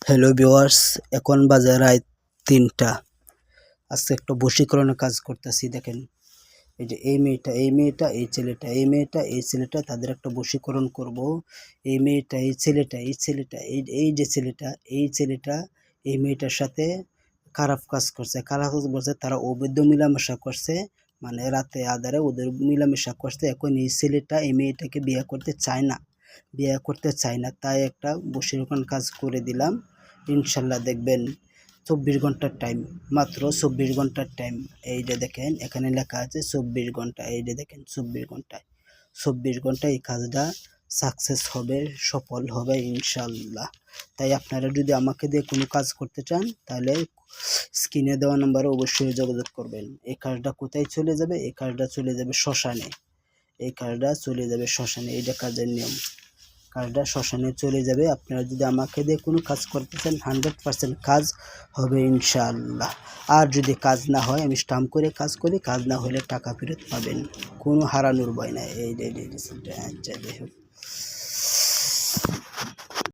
Hello viewers, এখন বাজে রাত ৩টা। আজকে একটা বশীকরণের কাজ করতেছি। দেখেন, এই যে এই মেয়েটা, এই মেয়েটা, এই ছেলেটা, এই মেয়েটা, এই ছেলেটা, তাদের একটা বশীকরণ করব। এই মেয়েটা, এই ছেলেটা, এই ছেলেটা, এই যে ছেলেটা, এই ছেলেটা এই মেয়েটার সাথে খারাপ কাজ করছে, খারাপ কাজ বলছে, তারা অবৈধ মিলামেশা করছে, মানে রাতে আধারে ওদের মিলামেশা করছে। এখন এই ছেলেটা এই মেয়েটাকে বিয়ে করতে চায় না, তাই একটা বশীকরণ কাজ করে দিলাম। ইনশাল্লাহ দেখবেন ২৪ ঘন্টার টাইম, মাত্র ২৪ ঘন্টার টাইম। এই যে দেখেন এখানে লেখা আছে ২৪ ঘন্টা। এই যে দেখেন ২৪ ঘন্টায় এই কাজটা সাকসেস হবে, সফল হবে ইনশাল্লাহ। তাই আপনারা যদি আমাকে দিয়ে কোনো কাজ করতে চান তাহলে স্ক্রিনে দেওয়া নাম্বারে অবশ্যই যোগাযোগ করবেন। এই কাজটা কোথায় চলে যাবে? এই কাজটা চলে যাবে শ্মশানে। এইটা কাজের নিয়ম। কাজটা শ্মশানে চলে যাবে। আপনারা যদি আমাকে দিয়ে কোনো কাজ করতে চান 100% কাজ হবে ইনশাআল্লাহ। আর যদি কাজ না হয় আমি স্টাম্প করে কাজ করি, কাজ না হলে টাকা ফেরত পাবেন, কোনো হারানোর ভয় নাই। এই আচ্ছা,